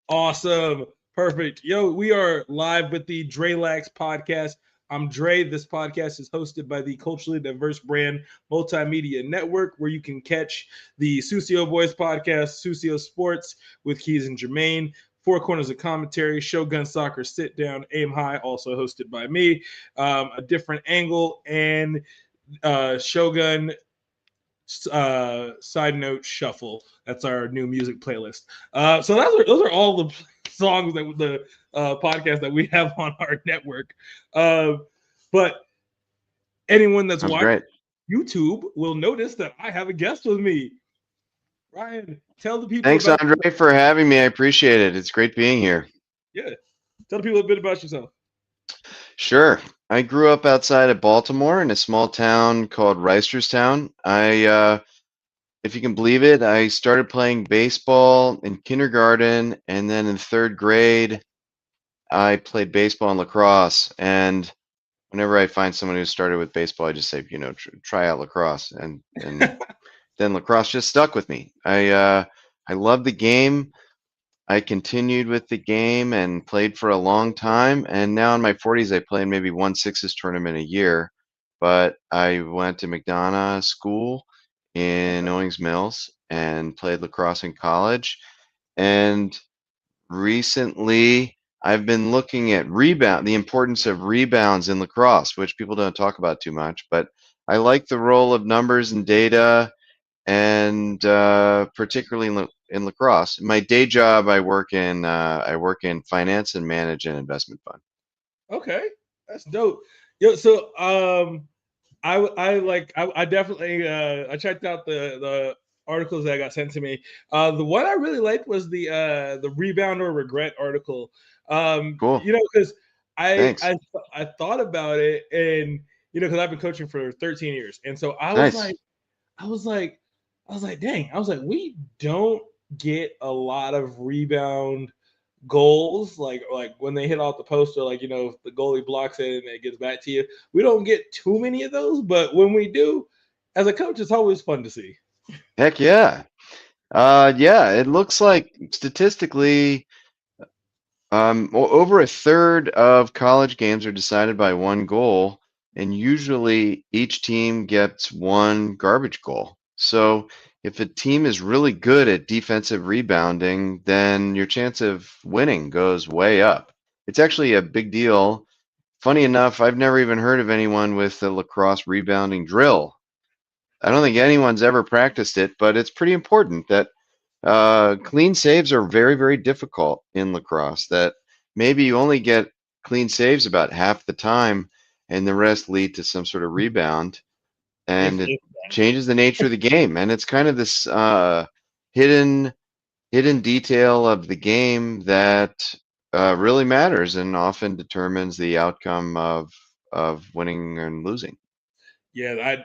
Awesome. Perfect. Yo, we are live with the Dre Lax podcast. I'm Dre. This podcast is hosted by the Culturally Diverse Brand Multimedia Network, where you can catch the Sucio Boys podcast, Sucio Sports with Keys and Jermaine, Four Corners of Commentary, Shogun Soccer Sit Down, Aim High, also hosted by me, a different angle, and Shogun side note shuffle. That's our new music playlist. So those are all the songs that the podcast that we have on our network. Uh, but anyone that's Sounds watching great. YouTube will notice that I have a guest with me. Ryan, tell the people Thanks, about Andre, for having me. I appreciate it. It's great being here. yeah. Tell the people a bit about yourself. Sure. I grew up outside of Baltimore in a small town called Reisterstown. If you can believe it, I started playing baseball in kindergarten, and then in third grade, I played baseball and lacrosse. And whenever I find someone who started with baseball, I just say, try out lacrosse, and then lacrosse just stuck with me. I love the game. I continued with the game and played for a long time. And now in my 40s, I play in maybe one sixes tournament a year. But I went to McDonough School in Okay. Owings Mills and played lacrosse in college. And recently, I've been looking at the importance of rebounds in lacrosse, which people don't talk about too much. But I like the role of numbers and data, and particularly in lacrosse. My day job, I work in finance and manage an investment fund. Okay, that's dope. Yo, so I definitely I checked out the articles that got sent to me. The one I really liked was the rebound or regret article. Cool. Because I Thanks. I I thought about it, and because I've been coaching for 13 years, and so Nice. I was like dang, I was like, we don't get a lot of rebound goals, like when they hit off the post, or like if the goalie blocks it and it gets back to you. We don't get too many of those, but when we do, as a coach, it's always fun to see. Heck yeah. Yeah, it looks like statistically, over a third of college games are decided by one goal, and usually each team gets one garbage goal. So if a team is really good at defensive rebounding, then your chance of winning goes way up. It's actually a big deal. Funny enough, I've never even heard of anyone with a lacrosse rebounding drill. I don't think anyone's ever practiced it, but it's pretty important that clean saves are very, very difficult in lacrosse. That maybe you only get clean saves about half the time, and the rest lead to some sort of rebound, and it If changes the nature of the game. And it's kind of this hidden hidden detail of the game that really matters and often determines the outcome of winning and losing. Yeah,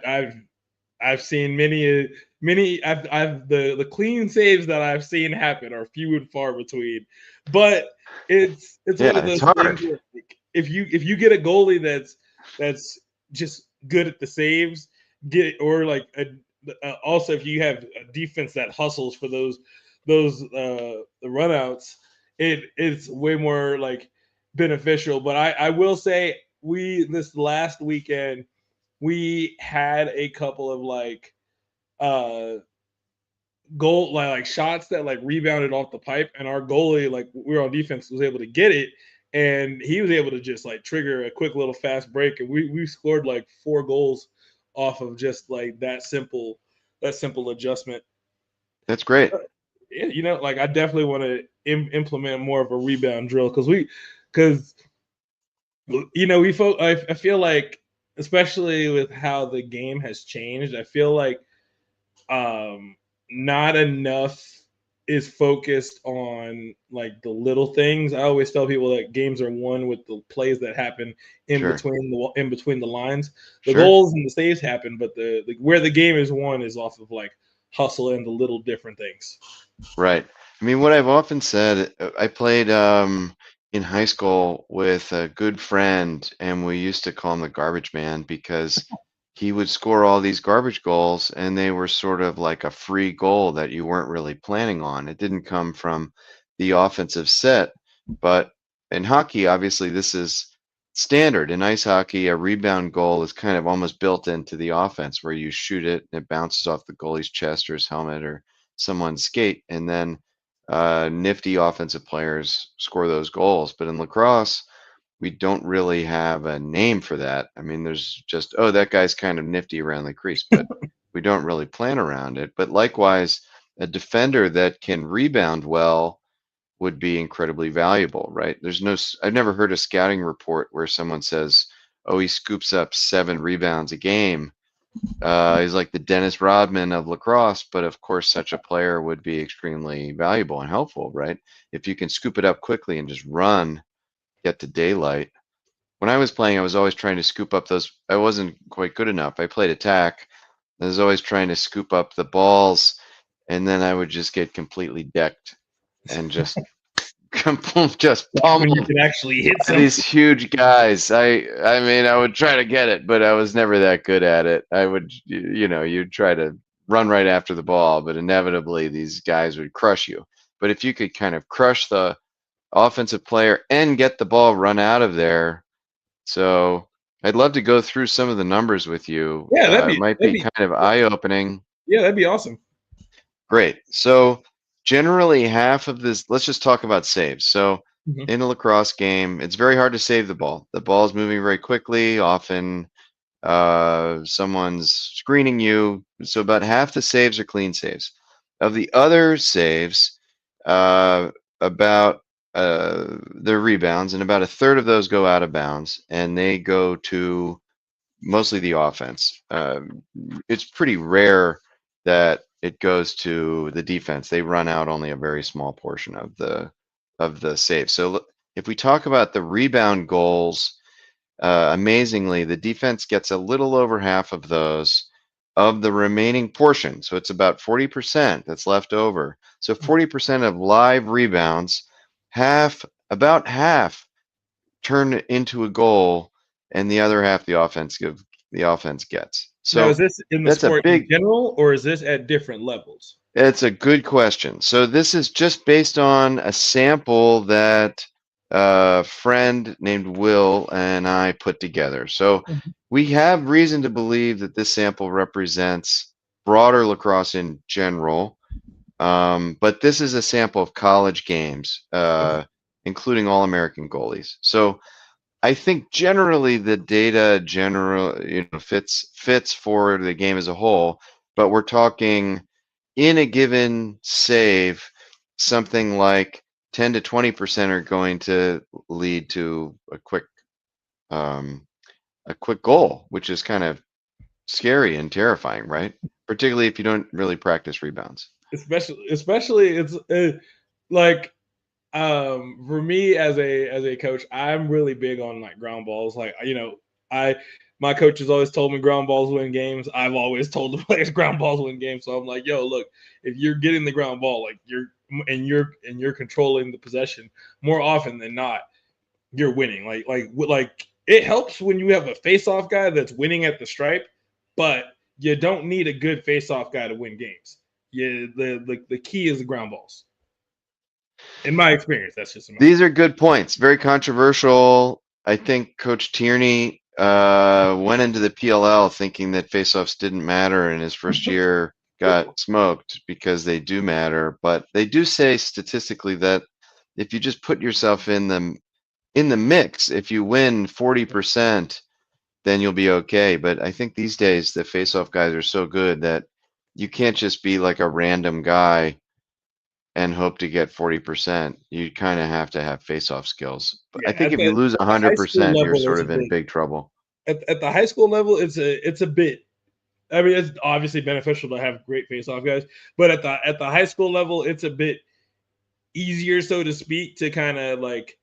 I've seen many. I've the clean saves that I've seen happen are few and far between, but it's one Yeah, of it's those things hard. where, like, if you get a goalie that's just good at the saves, get or like also if you have a defense that hustles for the runouts, it's way more like beneficial. But I will say, we this last weekend we had a couple of uh goal like shots that like rebounded off the pipe, and our goalie, like, we were on defense, was able to get it, and he was able to just like trigger a quick little fast break, and we scored like 4 goals off of just like that simple adjustment. That's great. Yeah, like, I definitely want to implement more of a rebound drill, because I feel like, especially with how the game has changed, I feel like not enough is focused on like the little things. I always tell people that games are won with the plays that happen Sure. in between the lines. The Sure. goals and the saves happen, but the where the game is won is off of like hustle and the little different things. Right. I mean, what I've often said, I played in high school with a good friend, and we used to call him the garbage man because he would score all these garbage goals, and they were sort of like a free goal that you weren't really planning on. It didn't come from the offensive set. But in hockey, obviously, this is standard. In ice hockey, a rebound goal is kind of almost built into the offense, where you shoot it and it bounces off the goalie's chest or his helmet or someone's skate, and then nifty offensive players score those goals. But in lacrosse, we don't really have a name for that. I mean, there's just, oh, that guy's kind of nifty around the crease, but we don't really plan around it. But likewise, a defender that can rebound well would be incredibly valuable, right? I've never heard a scouting report where someone says, oh, he scoops up 7 rebounds a game. He's like the Dennis Rodman of lacrosse, but of course, such a player would be extremely valuable and helpful, right? If you can scoop it up quickly and just run, get to daylight. When I was playing, I was always trying to scoop up those. I wasn't quite good enough. I played attack. I was always trying to scoop up the balls, and then I would just get completely decked and just just When you pummeled can actually hit by something. these huge guys. I mean, I would try to get it, but I was never that good at it. I would, you'd try to run right after the ball, but inevitably these guys would crush you. But if you could kind of crush the offensive player and get the ball run out of there. So I'd love to go through some of the numbers with you. Yeah, It might be kind of eye-opening. yeah, that'd be awesome. Great. So generally half of this, let's just talk about saves. So in a lacrosse game, it's very hard to save the ball. The ball is moving very quickly. Often someone's screening you. So about half the saves are clean saves. Of the other saves, about the rebounds, and about a third of those go out of bounds, and they go to mostly the offense. It's pretty rare that it goes to the defense. They run out only a very small portion of the save. So if we talk about the rebound goals, amazingly, the defense gets a little over half of those of the remaining portion. So it's about 40% that's left over. So 40% of live rebounds, about half turn into a goal, and the other half the offense gets. So now, is this in the that's a sport big, in general, or is this at different levels? it's a good question. So this is just based on a sample that a friend named Will and I put together. So we have reason to believe that this sample represents broader lacrosse in general, but this is a sample of college games, including All-American goalies. So I think generally the data fits for the game as a whole, but we're talking in a given save, something like 10 to 20% are going to lead to a quick goal, which is kind of scary and terrifying, right? Particularly if you don't really practice rebounds. Especially it's like for me as a coach, I'm really big on like ground balls. Like, my coach has always told me ground balls win games. I've always told the players ground balls win games. So I'm like, yo, look, if you're getting the ground ball, like you're controlling the possession more often than not, you're winning. Like it helps when you have a face-off guy that's winning at the stripe, but you don't need a good face-off guy to win games. Yeah, the key is the ground balls. In my experience, that's just These are good points. Very controversial. I think Coach Tierney went into the PLL thinking that faceoffs didn't matter, and his first year got smoked because they do matter. But they do say statistically that if you just put yourself in the mix, if you win 40%, then you'll be okay. But I think these days the faceoff guys are so good that you can't just be like a random guy and hope to get 40%. You kind of have to have face-off skills. But I think if you lose 100%, you're sort of in big trouble. At the high school level, it's a bit. I mean, it's obviously beneficial to have great face-off guys, but at the high school level, it's a bit easier, so to speak, to kind of like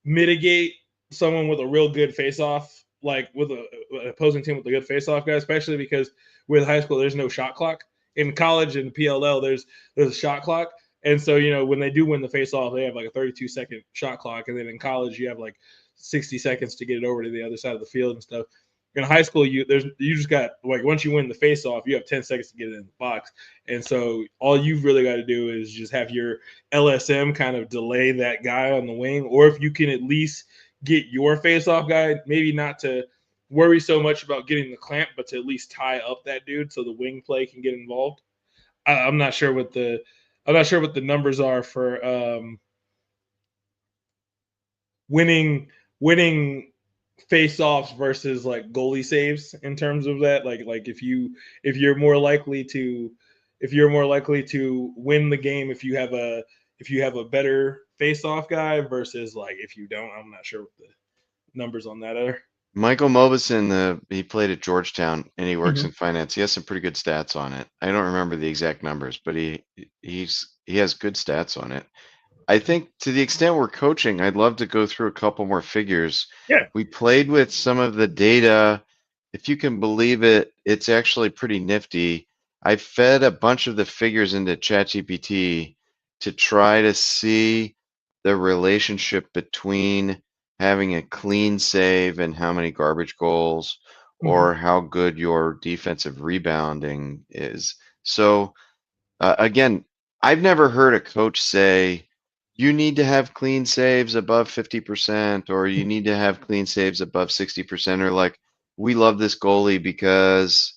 mitigate someone with a real good face-off, like with an opposing team with a good face-off guy, especially because with high school, there's no shot clock. In college and PLL, there's a shot clock. And so, when they do win the face-off, they have like a 32-second shot clock. And then in college, you have like 60 seconds to get it over to the other side of the field and stuff. in high school, you just got like once you win the face off, you have 10 seconds to get it in the box, and so all you've really got to do is just have your LSM kind of delay that guy on the wing, or if you can at least get your face off guy, maybe not to worry so much about getting the clamp, but to at least tie up that dude so the wing play can get involved. I'm not sure what the numbers are for winning face-offs versus like goalie saves in terms of that. Like if you're more likely to win the game if you have a better face-off guy versus like if you don't. I'm not sure what the numbers on that are. Michael Mobison, he played at Georgetown and he works Mm-hmm. in finance. He has some pretty good stats on it. I don't remember the exact numbers, but he has good stats on it. I think to the extent we're coaching, I'd love to go through a couple more figures. Yeah. We played with some of the data. If you can believe it, it's actually pretty nifty. I fed a bunch of the figures into ChatGPT to try to see the relationship between having a clean save and how many garbage goals, Mm-hmm. or how good your defensive rebounding is. So again, I've never heard a coach say you need to have clean saves above 50%, or you need to have clean saves above 60%, or like, we love this goalie because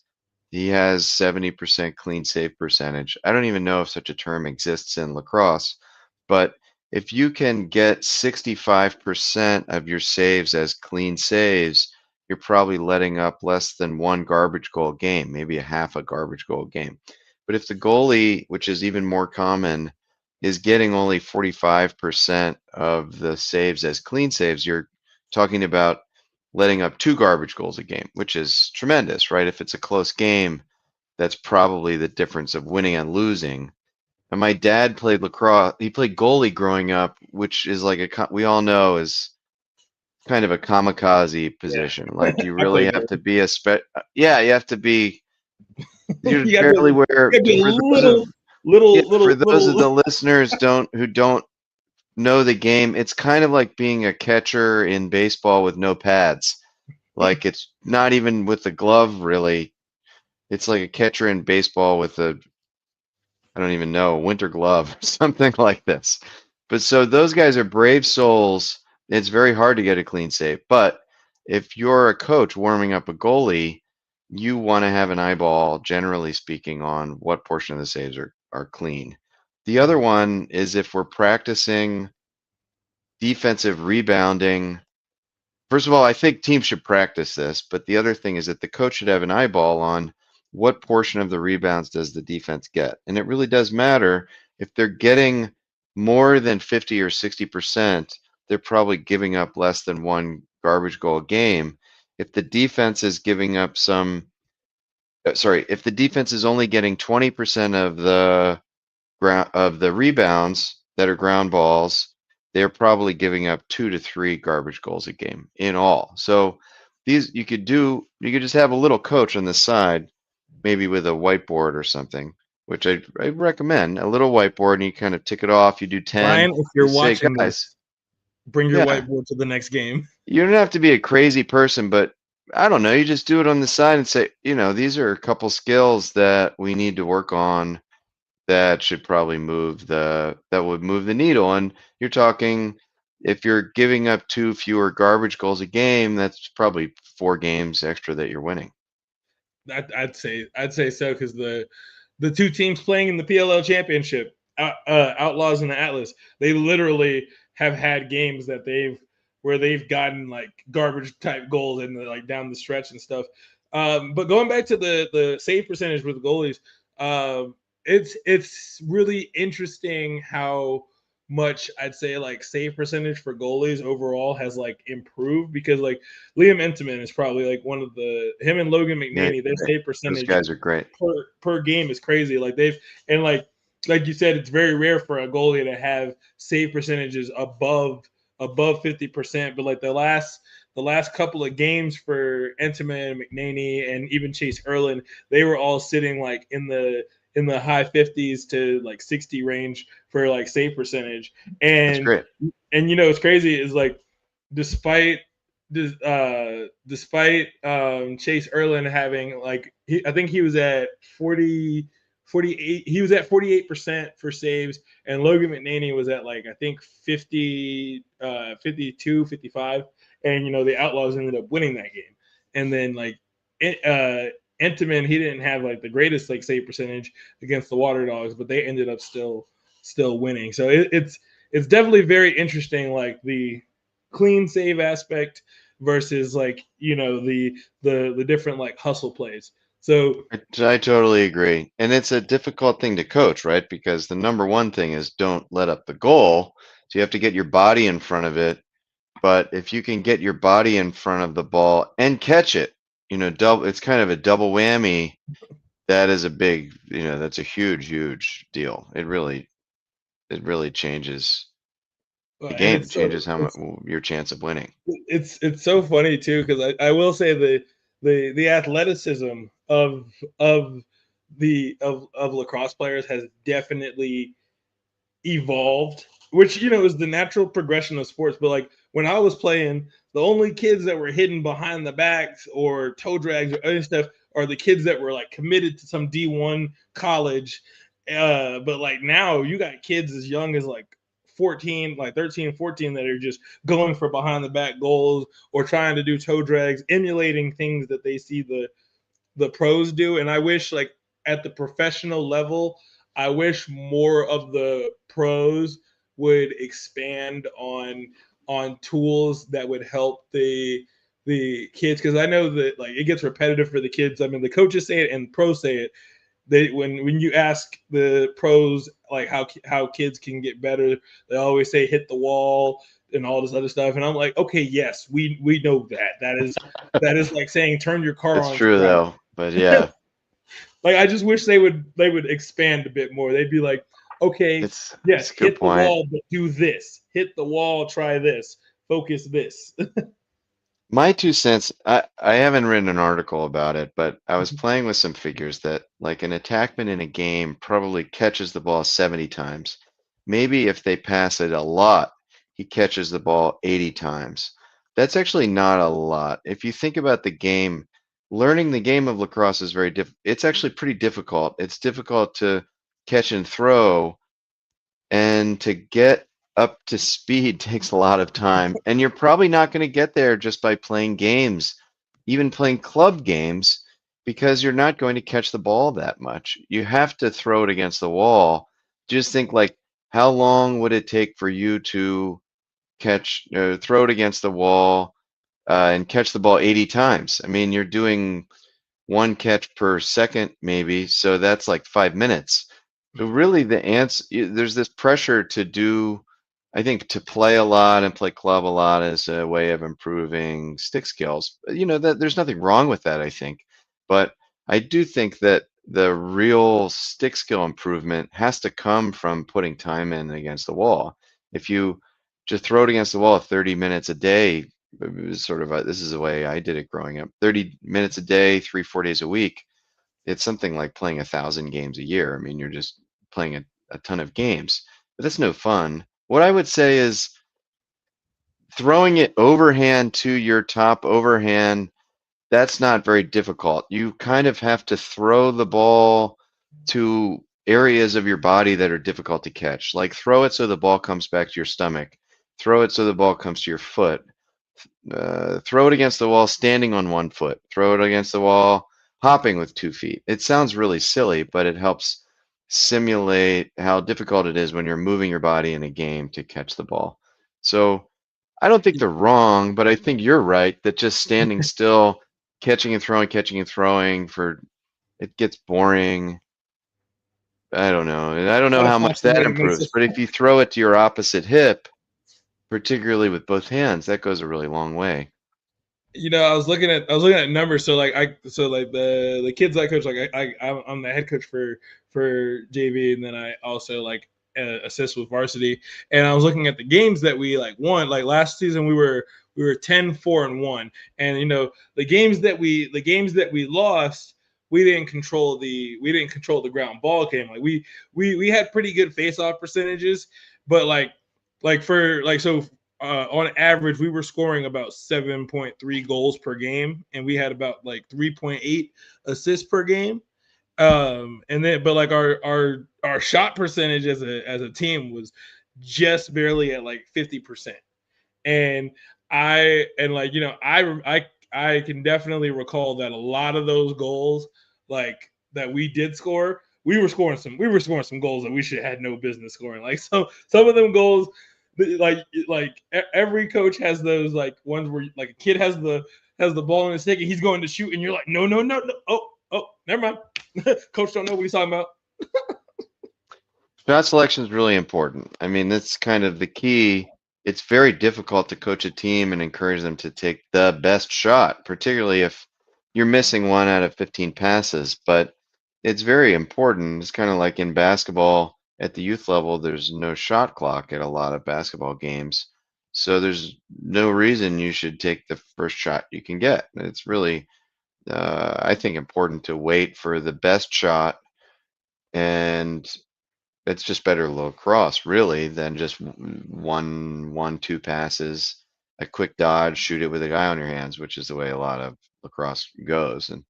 he has 70% clean save percentage. I don't even know if such a term exists in lacrosse, but if you can get 65% of your saves as clean saves, you're probably letting up less than one garbage goal game, maybe a half a garbage goal game. But if the goalie, which is even more common, is getting only 45% of the saves as clean saves, you're talking about letting up two garbage goals a game, which is tremendous, right? If it's a close game, that's probably the difference of winning and losing. And my dad played lacrosse. He played goalie growing up, which is like we all know is kind of a kamikaze Yeah. position. Like you I really played have to goalie. be yeah, you have to be. You You barely got wear to be a for those of little. the listeners who don't know the game. It's kind of like being a catcher in baseball with no pads. Like it's not even with the glove really. It's like a catcher in baseball with I don't even know, a winter glove or something like this. But so those guys are brave souls. It's very hard to get a clean save. But if you're a coach warming up a goalie, you want to have an eyeball, generally speaking, on what portion of the saves are clean. The other one is if we're practicing defensive rebounding. First of all, I think teams should practice this, but the other thing is that the coach should have an eyeball on what portion of the rebounds does the defense get. And it really does matter if they're getting more than 50 or 60%, they're probably giving up less than one garbage goal a game. If the defense is giving up if the defense is only getting 20% of the rebounds that are ground balls, they're probably giving up 2 to 3 garbage goals a game in all. So you could just have a little coach on the side, maybe with a whiteboard or something, which I recommend a little whiteboard, and you kind of tick it off. You do 10. Ryan, if You you're say, watching guys, this, bring your yeah, whiteboard to the next game. you don't have to be a crazy person, but I don't know. You just do it on the side and say, these are a couple skills that we need to work on that should probably that would move the needle. And you're talking, if you're giving up 2 fewer garbage goals a game, that's probably 4 games extra that you're winning. I'd say so because the two teams playing in the PLL championship, Outlaws and the Atlas, they literally have had games that where they've gotten like garbage type goals and like down the stretch and stuff. But going back to the save percentage with the goalies, it's really interesting how much I'd say like save percentage for goalies overall has like improved because like Liam Entenmann is probably like one of him and Logan Yeah, McNaney, their save those percentage guys are great. per game is crazy. Like and like you said, it's very rare for a goalie to have save percentages above 50%. But like the last couple of games for Entenmann, McNaney, and even Chase Erlin, they were all sitting like in the high 50s to like 60 range for like save percentage. That's And great. it's crazy is like despite despite Chase Erlin having like I think he was at 48, he was at 48% for saves, and Logan McNaney was at like I think 50 52 55, and the Outlaws ended up winning that game. And then like Entenmann, he didn't have like the greatest like save percentage against the Water Dogs, but they ended up still winning. So it's definitely very interesting, like the clean save aspect versus like the different like hustle plays. So I totally agree. And it's a difficult thing to coach, right? Because the number one thing is don't let up the goal. So you have to get your body in front of it. But if you can get your body in front of the ball and catch it, it's kind of a double whammy. That is a big, that's a huge, huge deal. It really changes the and game, changes how much your chance of winning. it's so funny too, because I will say the athleticism of of lacrosse players has definitely evolved, which is the natural progression of sports. But like when I was playing, the only kids that were hidden behind the backs or toe drags or other stuff are the kids that were like committed to some D1 college. But like now you got kids as young as like 14, like 13, 14 that are just going for behind the back goals or trying to do toe drags, emulating things that they see the pros do. And I wish like at the professional level, I wish more of the pros would expand on tools that would help the kids, because I know that like it gets repetitive for the kids. I mean, the coaches say it and pros say it. They when you ask the pros like how kids can get better, they always say hit the wall and all this other stuff. And I'm like, okay, yes, we know that is like saying turn your car It's on to true drive. though, but yeah, Like I just wish they would expand a bit more. They'd be like, okay, it's yes, a good hit the point. wall, but do this. Hit the wall, try this. Focus this. My 2 cents, I haven't written an article about it, but I was playing with some figures that like an attackman in a game probably catches the ball 70 times. Maybe if they pass it a lot, he catches the ball 80 times. That's actually not a lot. If you think about the game, learning the game of lacrosse is it's actually pretty difficult. It's difficult to catch and throw, and to get up to speed takes a lot of time. And you're probably not going to get there just by playing games, even playing club games, because you're not going to catch the ball that much. You have to throw it against the wall. Just think like, how long would it take for you to throw it against the wall and catch the ball 80 times? I mean, you're doing one catch per second, maybe. So that's like 5 minutes. So really, there's this pressure to do, I think, to play a lot and play club a lot as a way of improving stick skills. That there's nothing wrong with that, I think. But I do think that the real stick skill improvement has to come from putting time in against the wall. If you just throw it against the wall 30 minutes a day, it was sort of this is the way I did it growing up. 30 minutes a day, 3, 4 days a week. It's something like playing 1,000 games a year. I mean, you're just playing a ton of games, but that's no fun. What I would say is throwing it overhand to your top overhand, that's not very difficult. You kind of have to throw the ball to areas of your body that are difficult to catch. Like throw it so the ball comes back to your stomach. Throw it so the ball comes to your foot. Throw it against the wall standing on one foot. Throw it against the wall hopping with 2 feet. It sounds really silly, but it helps simulate how difficult it is when you're moving your body in a game to catch the ball. So I don't think they're wrong, but I think you're right that just standing still, catching and throwing for it gets boring. I don't know. And I don't know Gotta how much that fascinate improves. myself. But if you throw it to your opposite hip, particularly with both hands, that goes a really long way. I was looking at numbers. So like the kids I coach, like I'm the head coach for JV, and then I also like assist with varsity. And I was looking at the games that we like won. Like last season, we were 10-4-1, and the games that we lost, we didn't control the ground ball game. Like we had pretty good face off percentages, but like for like so on average, we were scoring about 7.3 goals per game, and we had about like 3.8 assists per game. And then, but like our shot percentage as a team was just barely at like 50%. And like, you know, I can definitely recall that a lot of those goals, like that we did score, we were scoring some goals that we should have had no business scoring. Like some of them goals, like every coach has those like ones where like a kid has the ball in his stick and he's going to shoot and you're like no. Oh, never mind. Coach don't know what he's talking about. Shot selection is really important. I mean, that's kind of the key. It's very difficult to coach a team and encourage them to take the best shot, particularly if you're missing one out of 15 passes. But it's very important. It's kind of like in basketball at the youth level, there's no shot clock at a lot of basketball games. So there's no reason you should take the first shot you can get. It's really, I think, important to wait for the best shot, and it's just better lacrosse, really, than just two passes, a quick dodge, shoot it with a guy on your hands, which is the way a lot of lacrosse goes. And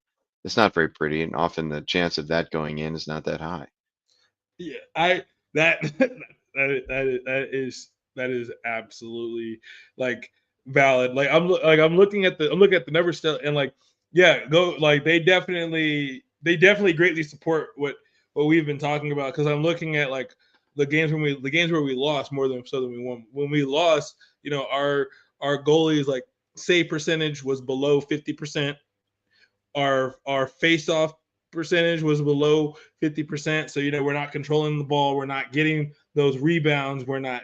it's not very pretty, and often the chance of that going in is not that high. Yeah, I that that is absolutely like valid. Like I'm looking at the numbers still, and like yeah, go like they definitely greatly support what we've been talking about, because I'm looking at like the games where we lost more than so than we won. When we lost, you know, our goalies like save percentage was below 50%. Our face off percentage was below 50%. So, you know, we're not controlling the ball, we're not getting those rebounds, we're not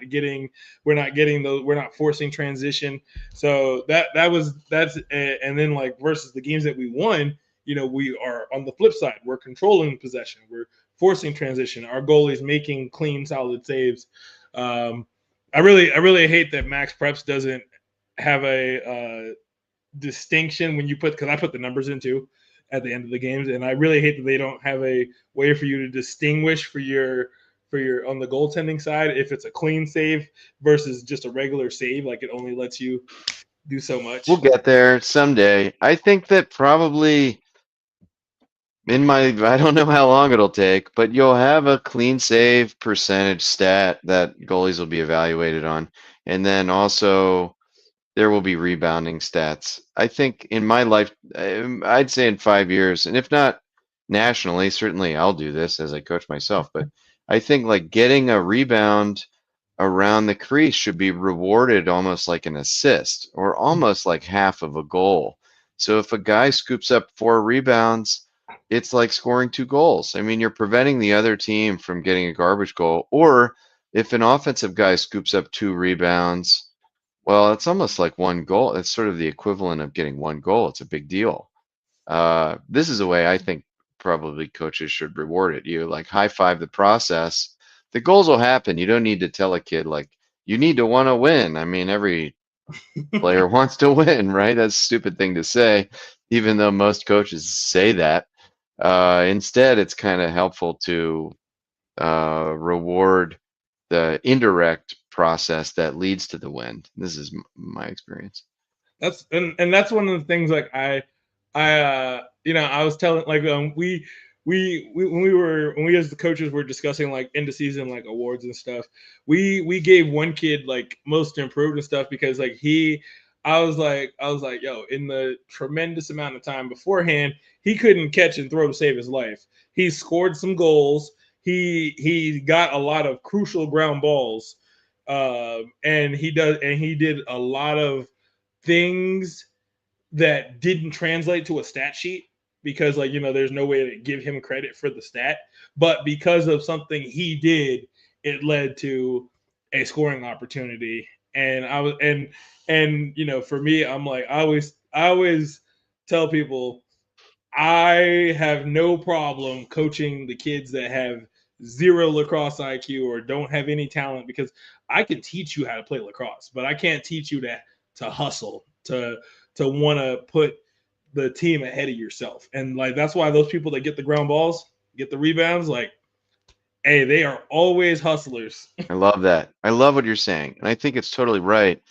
forcing transition. So and then like versus the games that we won, you know, we are on the flip side, we're controlling possession, we're forcing transition, our goalies making clean solid saves. I really hate that Max Preps doesn't have a distinction when you put, because I put the numbers in too at the end of the games, and I really hate that they don't have a way for you to distinguish for your on the goaltending side if it's a clean save versus just a regular save. Like it only lets you do so We'll much. get there someday. I think that probably I don't know how long it'll take, but you'll have a clean save percentage stat that goalies will be evaluated on. And then also there will be rebounding stats. I think in my life, I'd say in 5 years, and if not nationally, certainly I'll do this as I coach myself. But I think like getting a rebound around the crease should be rewarded almost like an assist or almost like half of a goal. So if a guy scoops up 4 rebounds, it's like scoring 2 goals. I mean, you're preventing the other team from getting a garbage goal. Or if an offensive guy scoops up 2 rebounds, well, it's almost like 1 goal. It's sort of the equivalent of getting 1 goal. It's a big deal. This is a way I think probably coaches should reward it. You like high five the process. The goals will happen. You don't need to tell a kid like you need to want to win. I mean, every player wants to win, right? That's a stupid thing to say, even though most coaches say that. Instead, it's kind of helpful to reward the indirect process that leads to the win. This is my experience. And that's one of the things like you know, I was telling like when we as the coaches were discussing like end of season like awards and stuff, we gave one kid like most improved and stuff because like I was like, yo, in the tremendous amount of time beforehand, he couldn't catch and throw to save his life. He scored some goals. He got a lot of crucial ground balls. And he did a lot of things that didn't translate to a stat sheet because like, you know, there's no way to give him credit for the stat, but because of something he did, it led to a scoring opportunity. And you know, for me, I'm like I always tell people I have no problem coaching the kids that have zero lacrosse IQ or don't have any talent, because I can teach you how to play lacrosse, but I can't teach you to hustle, to want to put the team ahead of yourself. And like that's why those people that get the ground balls, get the rebounds, like Hey, they are always hustlers. I love that. I love what you're saying. And I think it's totally right.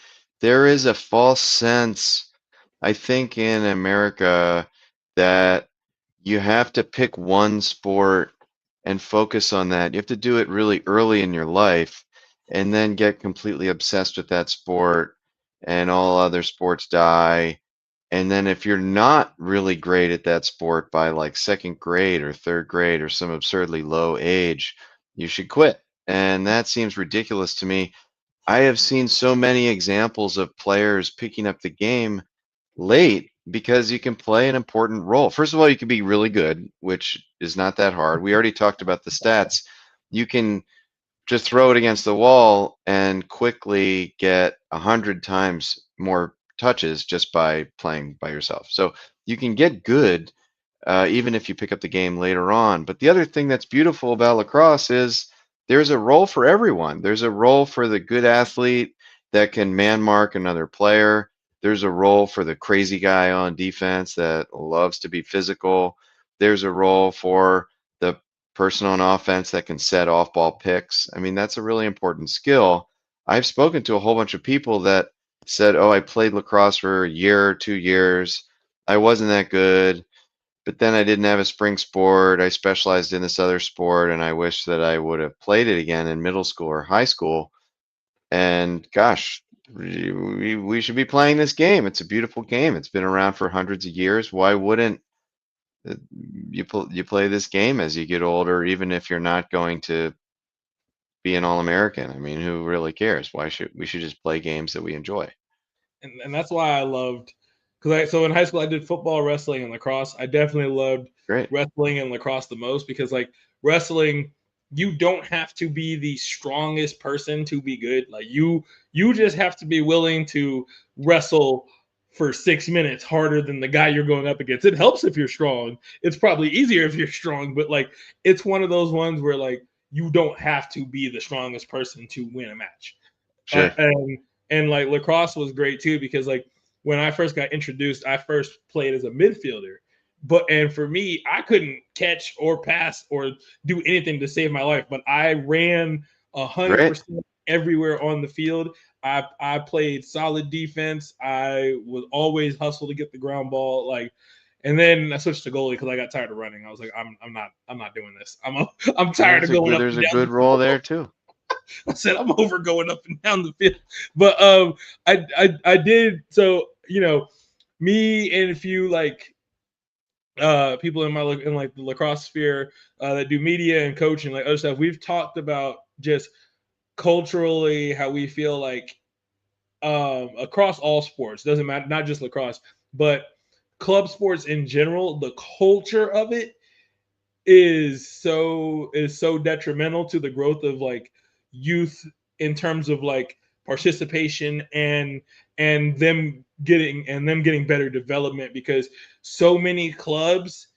There is a false sense, I think, in America that you have to pick one sport and focus on that. You have to do it really early in your life and then get completely obsessed with that sport and all other sports die. And then if you're not really great at that sport by like second grade or third grade or some absurdly low age, you should quit. And that seems ridiculous to me. I have seen so many examples of players picking up the game late because you can play an important role. First of all, you can be really good, which is not that hard. We already talked about the stats. You can just throw it against the wall and quickly get 100 times more touches just by playing by yourself. So you can get good even if you pick up the game later on. But the other thing that's beautiful about lacrosse is there's a role for everyone. There's a role for the good athlete that can man mark another player. There's a role for the crazy guy on defense that loves to be physical. There's a role for the person on offense that can set off ball picks. I mean, that's a really important skill. I've spoken to a whole bunch of people that said, "Oh, I played lacrosse for a year or 2 years. I wasn't that good, but then I didn't have a spring sport. I specialized in this other sport, and I wish that I would have played it again in middle school or high school. And gosh, we should be playing this game. It's a beautiful game. It's been around for hundreds of years. Why wouldn't uh, you play this game as you get older, even if you're not going to be an All-American? I mean, who really cares? Why should we should just play games that we enjoy? And that's why I loved because so in high school I did football, wrestling, and lacrosse. I definitely loved Great, wrestling and lacrosse the most because like wrestling, you don't have to be the strongest person to be good. Like you just have to be willing to wrestle for 6 minutes harder than the guy you're going up against. It helps if you're strong. It's probably easier if you're strong, but like it's one of those ones where like you don't have to be the strongest person to win a match. sure, And like lacrosse was great too because like when I first got introduced, I first played as a midfielder. But and for me, I couldn't catch or pass or do anything to save my life. But I ran hundred great. percent everywhere on the field. I played solid defense. I was always hustle to get the ground ball. Like, and then I switched to goalie because I got tired of running. I was like, I'm not doing this. I'm tired of going up There's and a down good the role there too. I said I'm over going up and down the field. But I did so me and a few like people in my in like the lacrosse sphere that do media and coaching like other stuff. We've talked about just culturally how we feel like across all sports doesn't matter, not just lacrosse, but club sports in general. The culture of it is so detrimental to the growth of like youth in terms of like participation and them getting better development because so many clubs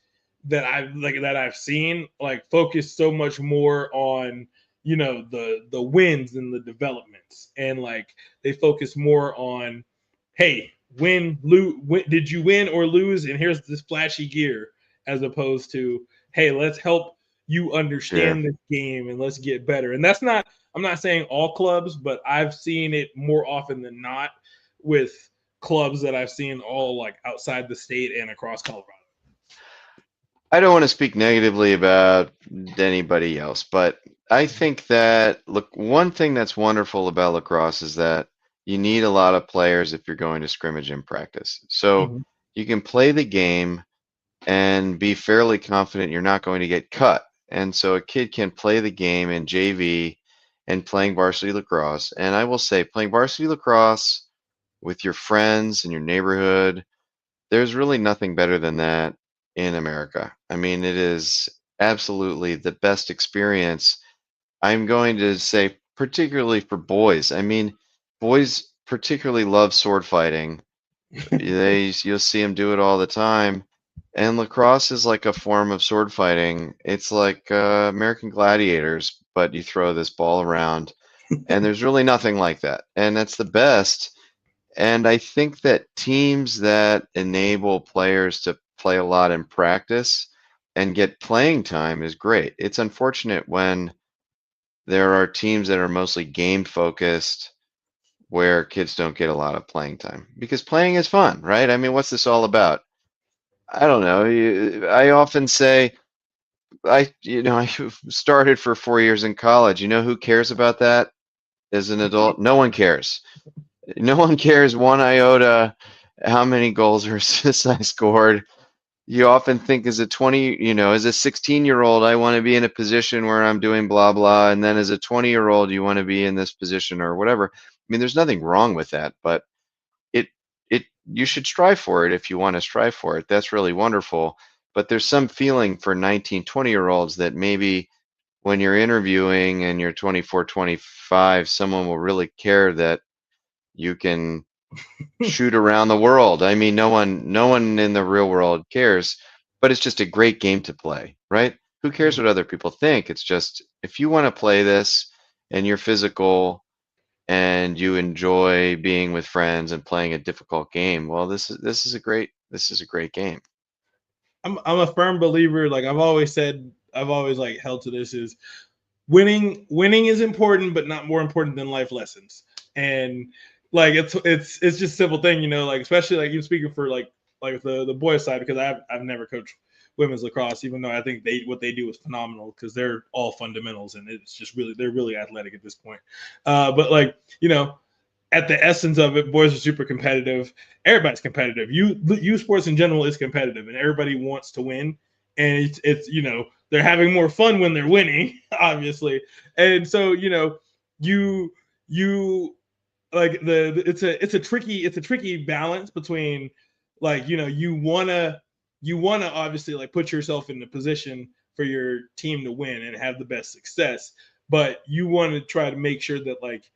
that I've seen like focus so much more on the wins and the developments and like they focus more on hey did you win or lose and here's this flashy gear as opposed to hey, let's help you Sure. understand this game and let's get better. And that's not, I'm not saying all clubs, but I've seen it more often than not with clubs that I've seen all like outside the state and across Colorado. I don't want to speak negatively about anybody else, but I think that look, one thing that's wonderful about lacrosse is that you need a lot of players if you're going to scrimmage and practice. So Mhm. you can play the game and be fairly confident you're not going to get cut. And so a kid can play the game in JV and playing varsity lacrosse. And I will say, playing varsity lacrosse with your friends in your neighborhood, there's really nothing better than that in America. I mean, it is absolutely the best experience. I'm going to say, particularly for boys. I mean, boys particularly love sword fighting. You'll see them do it all the time. And lacrosse is like a form of sword fighting. It's like American Gladiators, but you throw this ball around, and there's really nothing like that. And that's the best. And I think that teams that enable players to play a lot in practice and get playing time is great. It's unfortunate when there are teams that are mostly game focused where kids don't get a lot of playing time because playing is fun, right? I mean, what's this all about? I don't know. I often say I started for 4 years in college. You know who cares about that as an adult? No one cares. No one cares one iota how many goals or assists I scored. You often think as a 16-year-old, I want to be in a position where I'm doing blah blah, and then as a 20-year-old, you want to be in this position or whatever. I mean, there's nothing wrong with that, but it you should strive for it if you want to strive for it. That's really wonderful. But there's some feeling for 19, 20-year-olds that maybe when you're interviewing and you're 24, 25, someone will really care that you can shoot around the world. I mean, no one in the real world cares, but it's just a great game to play, right? Who cares what other people think? It's just if you want to play this and you're physical and you enjoy being with friends and playing a difficult game, well, this is a great game. I'm a firm believer. Like I've always said, I've always like held to this is winning is important, but not more important than life lessons. And like it's just a simple thing, like especially like you speaking for like the boys side because I've never coached women's lacrosse, even though I think what they do is phenomenal because they're all fundamentals and it's just really they're really athletic at this point. But like at the essence of it, boys are super competitive. Everybody's competitive. You sports in general is competitive, and everybody wants to win. And it's they're having more fun when they're winning, obviously. And so you you like it's a tricky balance between like you wanna obviously like put yourself in the position for your team to win and have the best success, but you want to try to make sure that like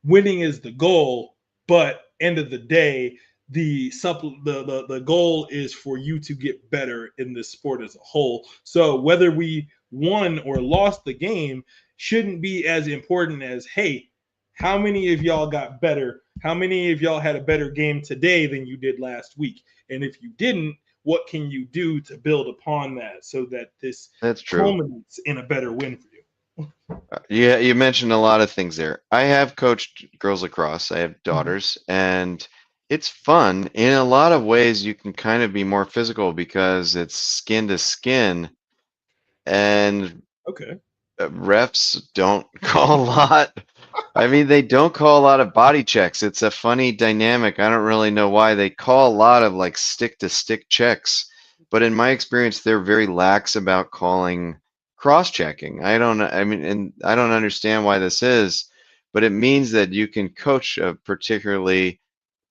winning is the goal, but end of the day the goal is for you to get better in this sport as a whole. So whether we won or lost the game shouldn't be as important as, hey, how many of y'all got better? How many of y'all had a better game today than you did last week? And if you didn't, what can you do to build upon that so that this That's true. culminates in a better win for you? Yeah, you mentioned a lot of things there. I have coached girls lacrosse. I have Mhm. daughters, and it's fun. In a lot of ways, you can kind of be more physical because it's skin to skin, and Okay. refs don't call a lot. I mean, they don't call a lot of body checks. It's a funny dynamic. I don't really know why they call a lot of like stick to stick checks, but in my experience, they're very lax about calling cross checking. I mean, and I don't understand why this is, but it means that you can coach a particularly,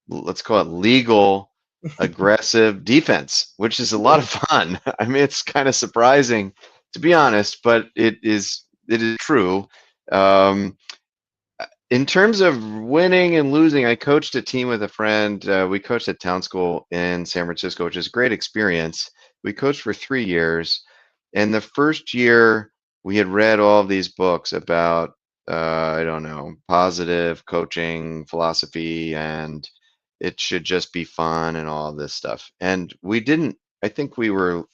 let's call it legal, aggressive defense, which is a lot Yeah. of fun. I mean, it's kind of surprising to be honest, but it is true. Um, in terms of winning and losing, I coached a team with a friend. We coached at Town School in San Francisco, which is a great experience. We coached for 3 years, and the first year we had read all of these books about I don't know, positive coaching philosophy, and it should just be fun and all this stuff. And we didn't. I think we were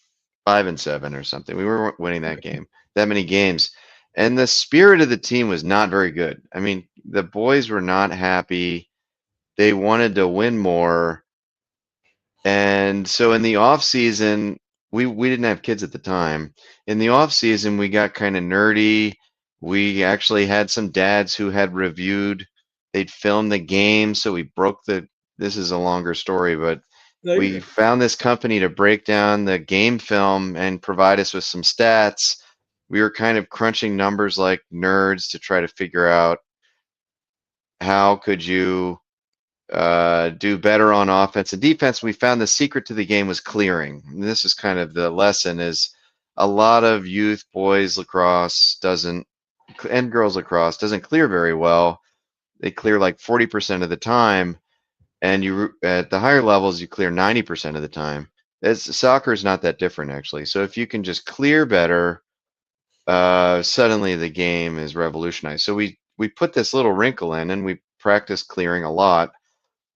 5-7 or something. We weren't winning that game, that many games. And the spirit of the team was not very good. I mean, the boys were not happy. They wanted to win more. And so in the off season, we didn't have kids at the time. In the off season, we got kind of nerdy. We actually had some dads who had reviewed, they'd filmed the game, so we broke the this is a longer story, but No, you're we good. found this company to break down the game film and provide us with some stats. We were kind of crunching numbers like nerds to try to figure out how could you do better on offense and defense. We found the secret to the game was clearing. And this is kind of the lesson: is a lot of youth boys lacrosse doesn't and girls lacrosse doesn't clear very well. They clear like 40% of the time, and you at the higher levels you clear 90% of the time. Soccer is not that different actually. So if you can just clear better, suddenly the game is revolutionized. So we put this little wrinkle in, and we practiced clearing a lot.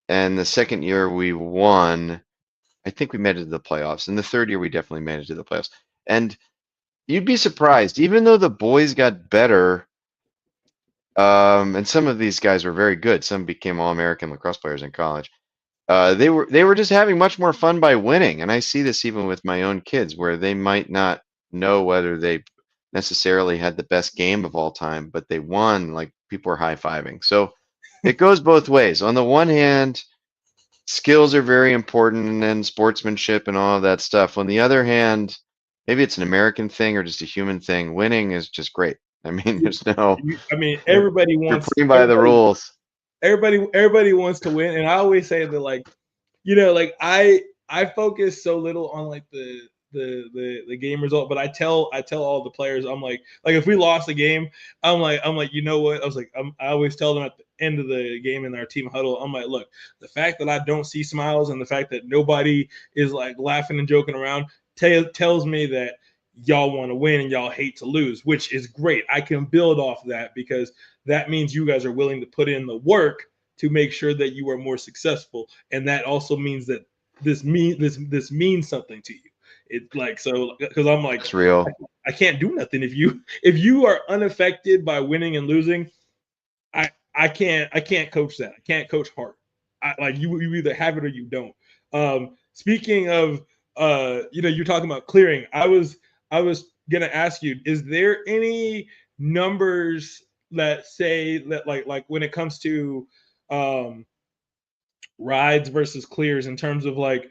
And the second year we won. I think we made it to the playoffs. And the third year we definitely made it to the playoffs. And you'd be surprised. Even though the boys got better, and some of these guys were very good. Some became All-American lacrosse players in college. They were just having much more fun by winning, and I see this even with my own kids, where they might not know whether they necessarily had the best game of all time, but they won. Like people are high-fiving. So it goes both ways. On the one hand, skills are very important and sportsmanship and all of that stuff. On the other hand, maybe it's an American thing or just a human thing. Winning is just great. I mean, Yeah. there's no, I mean, you're playing by the rules. everybody wants to win, and I always say that, like, like I focus so little on like the game result, but I tell all the players, I'm like if we lost a game, I'm like, you know what? I was like, I always tell them at the end of the game in our team huddle, I'm like, look, the fact that I don't see smiles and the fact that nobody is like laughing and joking around tells me that y'all want to win and y'all hate to lose, which is great. I can build off that because that means you guys are willing to put in the work to make sure that you are more successful, and that also means that this means something to you. It's like, so because I'm like, It's real. I can't do nothing if you are unaffected by winning and losing. I can't coach that. I can't coach hard. Like you either have it or you don't. Speaking of you're talking about clearing. I was gonna ask you, is there any numbers that say that, like when it comes to um rides versus clears, in terms of like,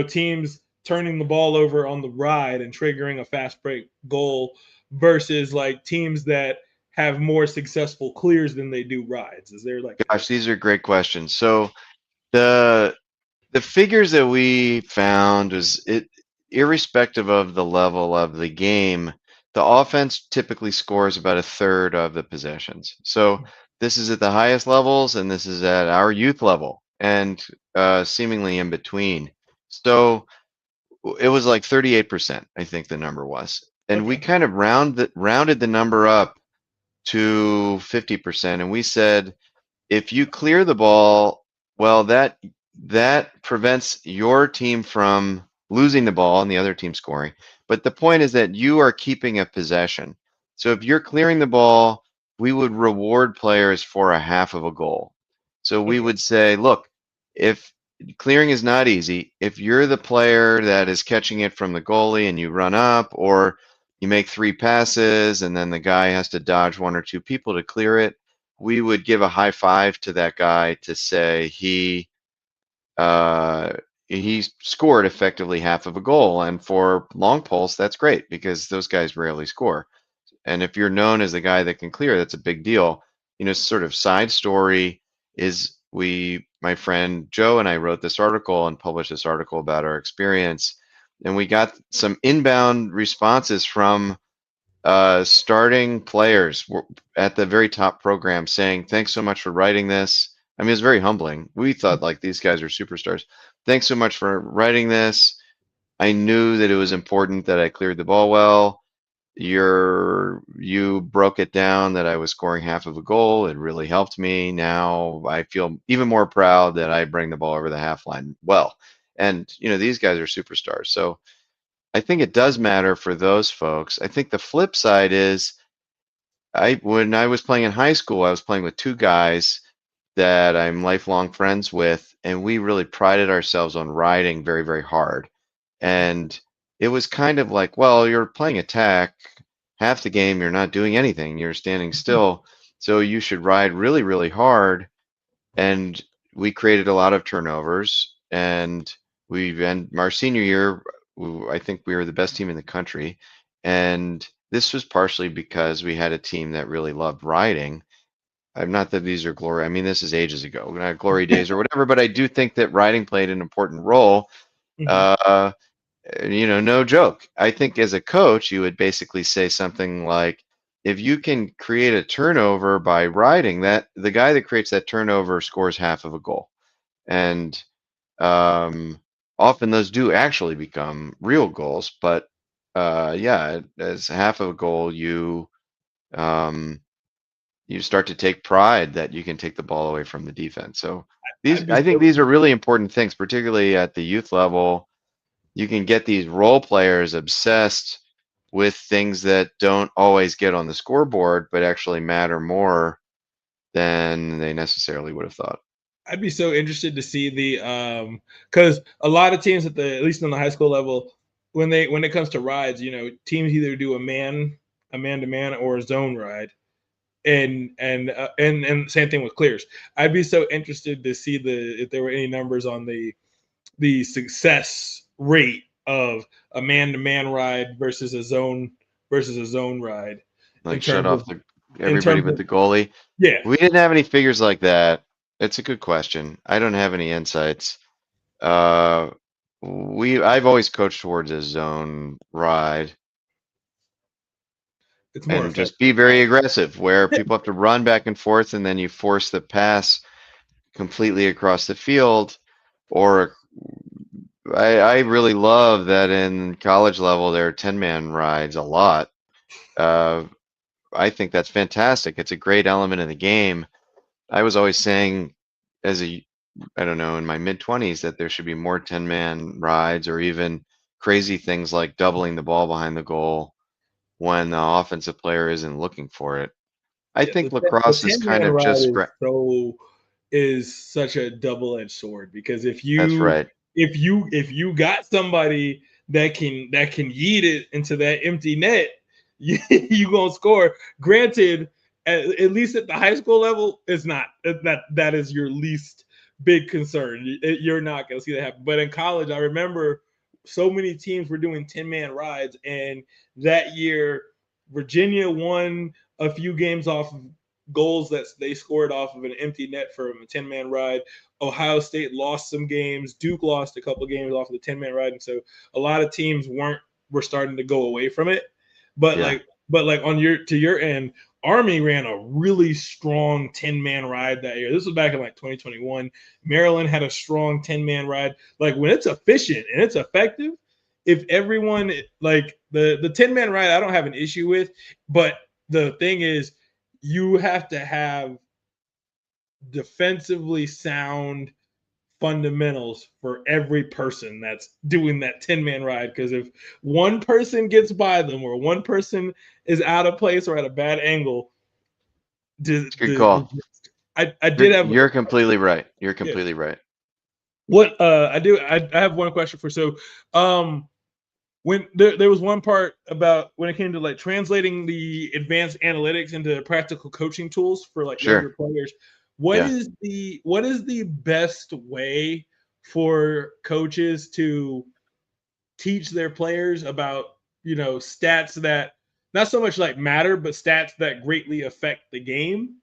teams turning the ball over on the ride and triggering a fast break goal versus like teams that have more successful clears than they do rides? Is there like Gosh, these are great questions. So the the figures that we found is it irrespective of the level of the game, the offense typically scores about a third of the possessions. So this is at the highest levels, and this is at our youth level, and seemingly in between. So it was like 38%, I think the number was, and we okay, kind of rounded the number up to 50%, and we said if you clear the ball, well, that prevents your team from losing the ball and the other team scoring. But the point is that you are keeping a possession. So if you're clearing the ball, we would reward players for a half of a goal. So we okay, would say, look, if clearing is not easy, if you're the player that is catching it from the goalie and you run up, or you make three passes and then the guy has to dodge one or two people to clear it, we would give a high five to that guy to say uh, he scored effectively half of a goal. And for long poles, that's great because those guys rarely score. And if you're known as the guy that can clear, that's a big deal. Sort of side story is my friend Joe and I wrote this article and published this article about our experience. And we got some inbound responses from starting players at the very top program saying, thanks so much for writing this. I mean, it's very humbling. We thought like these guys are superstars. Thanks so much for writing this. I knew that it was important that I cleared the ball well. You broke it down that I was scoring half of a goal. It really helped me. Now I feel even more proud that I bring the ball over the half line well. And these guys are superstars. So I think it does matter for those folks. I think the flip side is when I was playing in high school, I was playing with two guys that I'm lifelong friends with, and we really prided ourselves on riding very, very hard. And it was kind of like, well, you're playing attack half the game, you're not doing anything, you're standing still, so you should ride really, really hard. And we created a lot of turnovers, and our senior year, I think we were the best team in the country, and this was partially because we had a team that really loved riding. I'm not that these are glory. I mean, this is ages ago, not glory days or whatever, but I do think that riding played an important role. mm-hmm. Uh, no joke. I think as a coach, you would basically say something like, if you can create a turnover by riding, that the guy that creates that turnover scores half of a goal. And um, often those do actually become real goals, but yeah, as half of a goal, um, you start to take pride that you can take the ball away from the defense. So I'd be I think so these are really important things, particularly at the youth level. You can get these role players obsessed with things that don't always get on the scoreboard, but actually matter more than they necessarily would have thought. I'd be so interested to see the because a lot of teams at least on the high school level, when it comes to rides, teams either do a man to man or a zone ride, and same thing with clears. I'd be so interested to see if there were any numbers on the success rate of a man to man ride versus a zone ride in Like shut terms of off everybody but the goalie. yeah. We didn't have any figures like that. It's a good question. I don't have any insights. Uh, I've always coached towards a zone ride It's more and just effective. be very aggressive, where people have to run back and forth, and then you force the pass completely across the field. Or I really love that in college level there are 10-man rides a lot. Uh, I think that's fantastic. It's a great element of the game. I was always saying, as a I don't know, in my mid 20s, that there should be more 10-man rides, or even crazy things like doubling the ball behind the goal when the offensive player isn't looking for it. I Yeah, think the lacrosse is 10 kind man of ride just is such a double edged sword because that's right. if you got somebody that can yeet it into that empty net, you gonna score. Granted, at least at the high school level, it's not that is your least big concern. You're not gonna see that happen. But in college, I remember so many teams were doing 10-man rides, and that year Virginia won a few games off of goals that they scored off of an empty net from a 10-man ride. Ohio State lost some games. Duke lost a couple games off of the 10-man ride, and so a lot of teams were starting to go away from it. But Yeah. like on your end, Army ran a really strong 10-man ride that year. This was back in like 2021. Maryland had a strong 10-man ride. Like when it's efficient and it's effective, if everyone like the 10-man ride, I don't have an issue with, but the thing is you have to have defensively sound fundamentals for every person that's doing that 10-man ride, because if one person gets by them or one person is out of place or at a bad angle, It's a good call. I did have You're completely right. You're yeah. completely right. What I have one question for um when there was one part about when it came to like translating the advanced analytics into practical coaching tools for like younger Sure. players. Yeah. What is the best way for coaches to teach their players about stats that not so much like matter, but stats that greatly affect the game,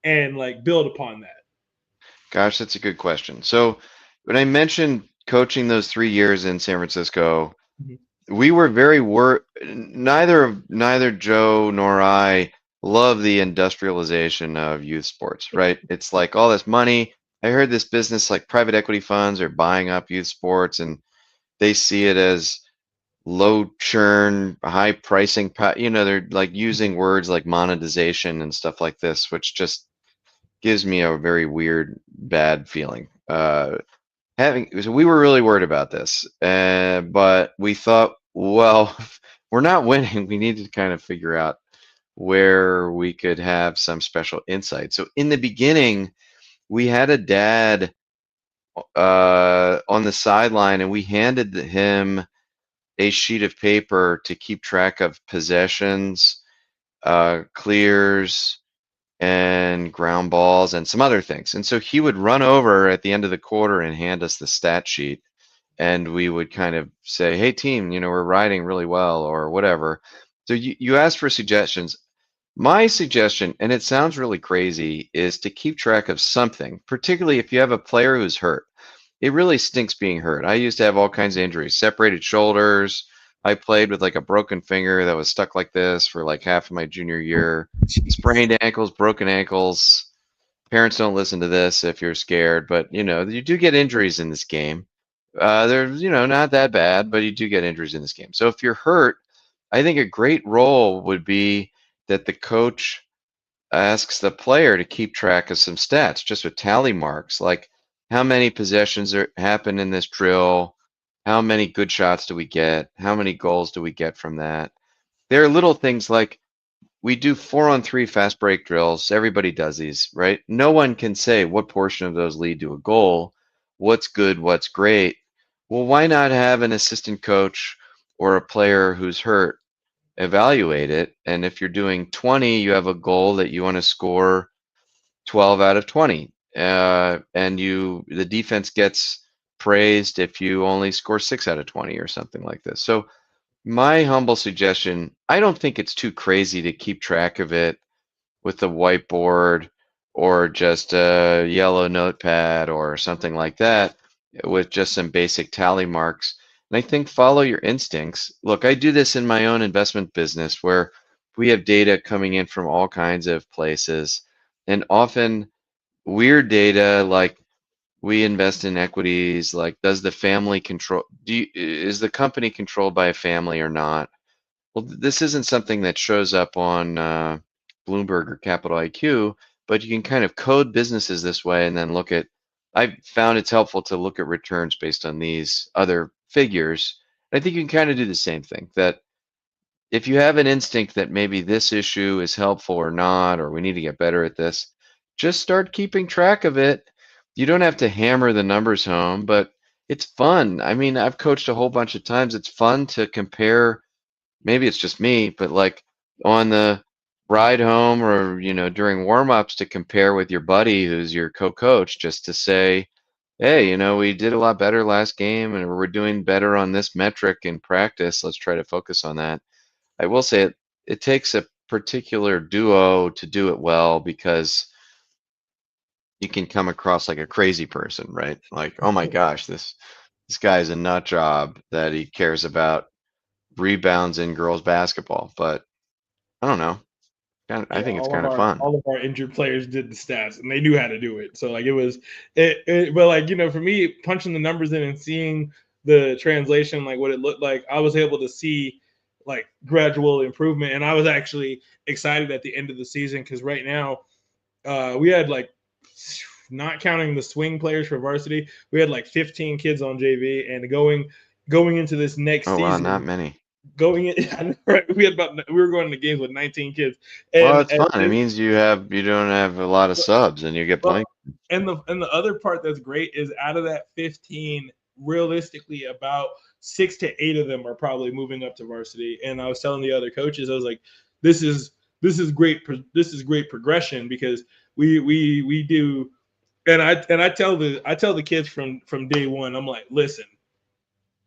and like build upon that? Gosh, that's a good question. So when I mentioned coaching those 3 years in San Francisco, Mhm. we were very neither Joe nor I love the industrialization of youth sports, right? It's like all this money. I heard this business like private equity funds are buying up youth sports, and they see it as low churn, high pricing. They're like using words like monetization and stuff like this, which just gives me a very weird, bad feeling. So we were really worried about this, but we thought, well, we're not winning. We need to kind of figure out where we could have some special insight. So in the beginning, we had a dad on the sideline, and we handed him a sheet of paper to keep track of possessions, clears, and ground balls and some other things. And so he would run over at the end of the quarter and hand us the stat sheet. And we would kind of say, hey, team, we're riding really well or whatever. So you asked for suggestions. My suggestion, and it sounds really crazy, is to keep track of something, particularly if you have a player who's hurt. It really stinks being hurt. I used to have all kinds of injuries, separated shoulders. I played with like a broken finger that was stuck like this for like half of my junior year, Jeez. sprained ankles, broken ankles. Parents don't listen to this if you're scared, but you do get injuries in this game. They're not that bad, but you do get injuries in this game. So if you're hurt, I think a great role would be that the coach asks the player to keep track of some stats, just with tally marks, like how many possessions happen in this drill, how many good shots do we get, how many goals do we get from that, there are little things like we do 4-on-3 fast break drills. Everybody does these, right? No one can say what portion of those lead to a goal, what's good, what's great. Well, why not have an assistant coach or a player who's hurt evaluate it? And if you're doing 20, you have a goal that you want to score 12 out of 20. And the defense gets praised if you only score 6 out of 20 or something like this. So my humble suggestion, I don't think it's too crazy to keep track of it with a whiteboard or just a yellow notepad or something like that with just some basic tally marks. And I think follow your instincts. Look, I do this in my own investment business where we have data coming in from all kinds of places and often weird data like we invest in equities, like does the family control, is the company controlled by a family or not? Well, this isn't something that shows up on Bloomberg or Capital IQ, but you can kind of code businesses this way and then look at. I found it's helpful to look at returns based on these other figures. I think you can kind of do the same thing. That if you have an instinct that maybe this issue is helpful or not, or we need to get better at this, just start keeping track of it. You don't have to hammer the numbers home, but it's fun. I mean, I've coached a whole bunch of times. It's fun to compare. Maybe it's just me, but like on the ride home or, during warm-ups to compare with your buddy who's your co-coach just to say, hey, we did a lot better last game and we're doing better on this metric in practice. Let's try to focus on that. I will say it takes a particular duo to do it well because you can come across like a crazy person, right? Like, oh my gosh, this guy's a nut job that he cares about rebounds in girls basketball, but I don't know. I Yeah, think it's kind of fun. all of our injured players did the stats and they knew how to do it. So like it was but like, for me, punching the numbers in and seeing the translation, like what it looked like, I was able to see like gradual improvement. And I was actually excited at the end of the season because right now we had like, not counting the swing players for varsity, we had like 15 kids on JV, and going into this next Oh wow, not season, many. going in, right, we were going to games with 19 kids, Well, and it's fun. It means you don't have a lot of subs and you get well, playing. and the other part that's great is out of that 15, realistically, about 6 to 8 of them are probably moving up to varsity. And I was telling the other coaches, I was like, this is great. This is great progression because we do. And I tell the kids from day one, I'm like, listen,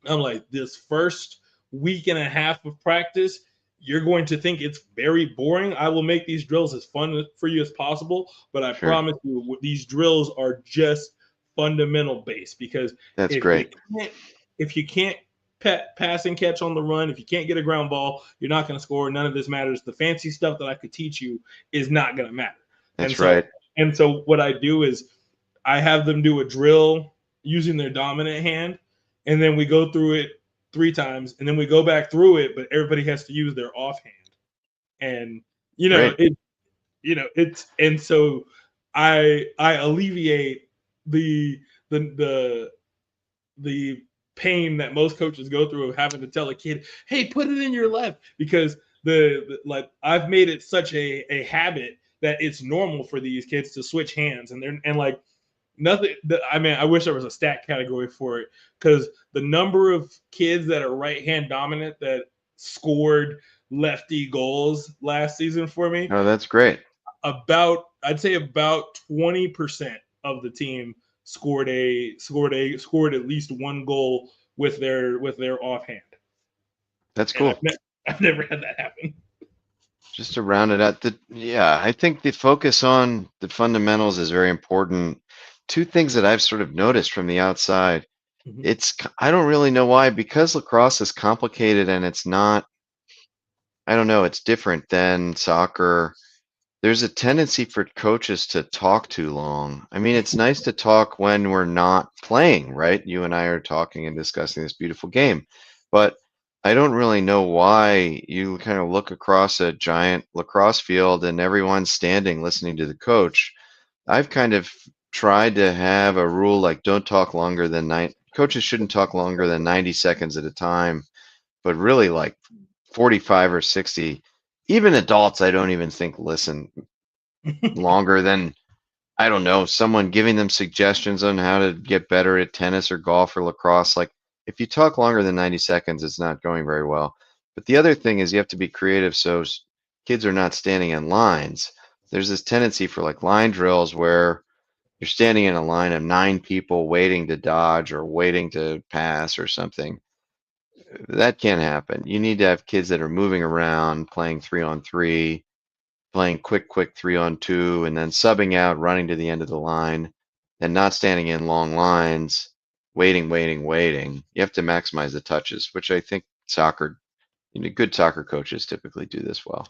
I'm like, this first week and a half of practice, you're going to think it's very boring. I will make these drills as fun for you as possible, but I Sure. promise you, these drills are just fundamental base because That's if you great. can't, if you can't pass and catch on the run, if you can't get a ground ball, you're not going to score. None of this matters. The fancy stuff that I could teach you is not going to matter. And That's so, right. and so, what I do is I have them do a drill using their dominant hand, and then we go through it 3 times, and then we go back through it, but everybody has to use their offhand. And Great. it's and so I alleviate the the the the pain that most coaches go through of having to tell a kid, hey, put it in your left, because like I've made it such a habit that it's normal for these kids to switch hands, and like nothing. I mean, I wish there was a stat category for it, because the number of kids that are right hand dominant that scored lefty goals last season for me, Oh, that's great. I'd say about 20% of the team scored at least one goal with their offhand, That's and cool. I've never had that happen. Just to round it out, yeah, I think the focus on the fundamentals is very important. Two things that I've sort of noticed from the outside. Mhm. I don't really know why, because lacrosse is complicated and it's not, I don't know, it's different than soccer. There's a tendency for coaches to talk too long. I mean, it's nice to talk when we're not playing, right? You and I are talking and discussing this beautiful game. But I don't really know why you kind of look across a giant lacrosse field and everyone's standing listening to the coach. I've kind of tried to have a rule like don't talk longer than coaches shouldn't talk longer than 90 seconds at a time, but really like 45 or 60. Even adults, I don't even think listen longer than, I don't know, someone giving them suggestions on how to get better at tennis or golf or lacrosse. Like, if you talk longer than 90 seconds, it's not going very well. But the other thing is you have to be creative so kids are not standing in lines. There's this tendency for like line drills where you're standing in a line of 9 people waiting to dodge or waiting to pass or something. That can't happen. You need to have kids that are moving around, playing 3-on-3, playing quick 3-on-2, and then subbing out, running to the end of the line, and not standing in long lines, waiting. You have to maximize the touches, which I think good soccer coaches typically do this well.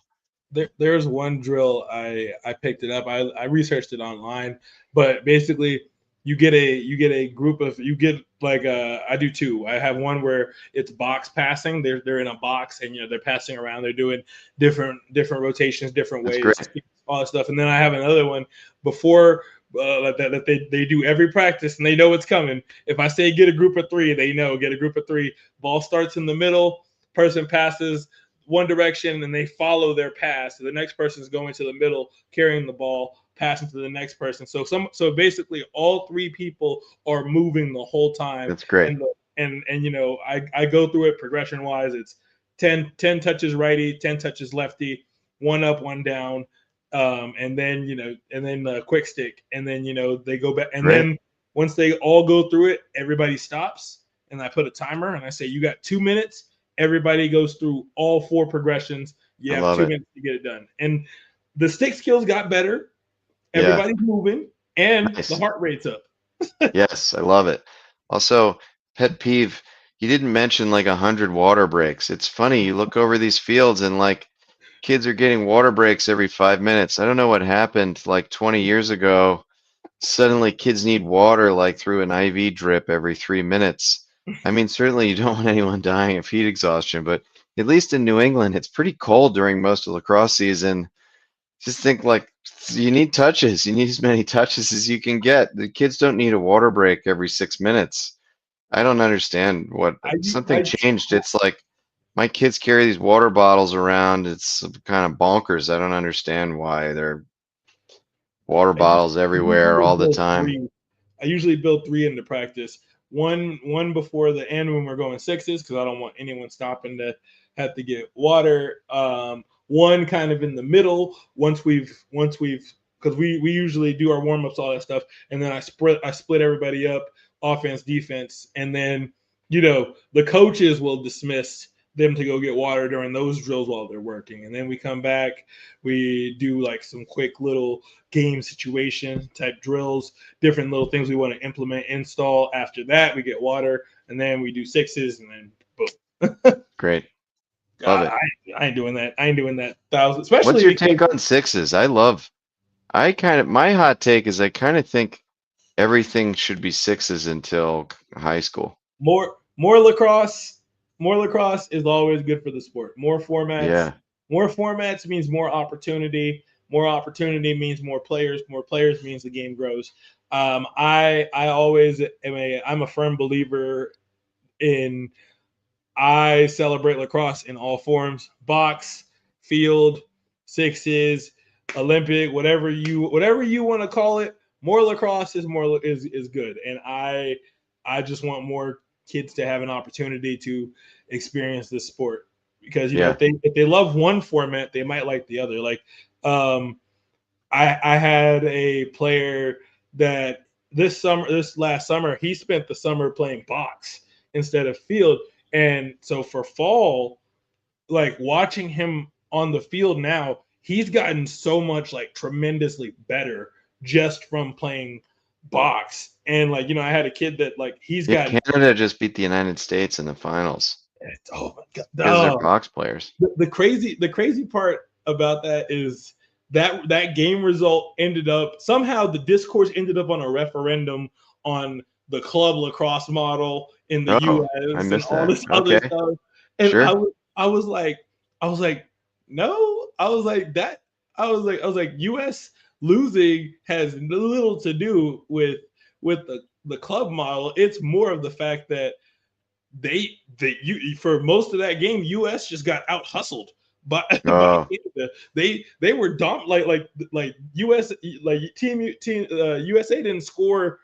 There's one drill I picked it up. I researched it online, but basically you get a group of I do two. I have one where it's box passing. They're in a box and they're passing around. They're doing different rotations, different That's ways, great. all that stuff. And then I have another one before that they do every practice and they know what's coming. If I say get a group of three, they know get a group of three. Ball starts in the middle, person passes one direction and they follow their pass. So the next person is going to the middle, carrying the ball, passing to the next person. So basically all three people are moving the whole time. That's great. And I go through it progression wise. It's 10 touches righty, 10 touches lefty, one up, one down. And then the quick stick, and then they go back, and then once they all go through it, everybody stops, and I put a timer, and I say you got 2 minutes. Everybody goes through all 4 progressions. You have 2 minutes to get it done, and the stick skills got better. Everybody's moving, and the heart rate's up. Yes, I love it. Also, pet peeve, you didn't mention like 100 water breaks. It's funny, you look over these fields and like kids are getting water breaks every 5 minutes. I don't know what happened like 20 years ago. Suddenly kids need water like through an IV drip every 3 minutes. I mean, certainly you don't want anyone dying of heat exhaustion, but at least in New England, it's pretty cold during most of lacrosse season. Just think like you need touches. You need as many touches as you can get. The kids don't need a water break every 6 minutes. I don't understand what something changed. It's like my kids carry these water bottles around. It's kind of bonkers. I don't understand why they're water bottles everywhere all the time. I usually build 3 into practice. One before the end when we're going 6s because I don't want anyone stopping to have to get water. One kind of in the middle once we've because we usually do our warm-ups, all that stuff, and then I split everybody up, offense, defense, and then the coaches will dismiss them to go get water during those drills while they're working, and then we come back, we do like some quick little game situation type drills, different little things we want to implement, install. After that, we get water, and then we do 6s, and then boom. Great. Love it. I ain't doing that. I ain't doing that 1,000. Especially. What's your take on 6s? My hot take is I kind of think everything should be 6s until high school. More lacrosse. More lacrosse is always good for the sport. More formats. Yeah. More formats means more opportunity. More opportunity means more players. More players means the game grows. I always I'm a firm believer in. I celebrate lacrosse in all forms: box, field, 6s, Olympic, whatever you want to call it. More lacrosse is good, and I just want more kids to have an opportunity to experience this sport because if they love one format, they might like the other. Like I had a player that this last summer, he spent the summer playing box instead of field. And so for fall, like watching him on the field now, he's gotten so much like tremendously better just from playing box. And like, I had a kid that like Canada just beat the United States in the finals. Oh my God. Because they're box players. The crazy part about that is that game result somehow the discourse ended up on a referendum on the club lacrosse model in the U.S. and all this other stuff. And sure. I was like, no, I was like, U.S. losing has little to do with the club model. It's more of the fact that you for most of that game, U.S. just got out hustled by Oh, Canada. They were like U.S. like team USA didn't score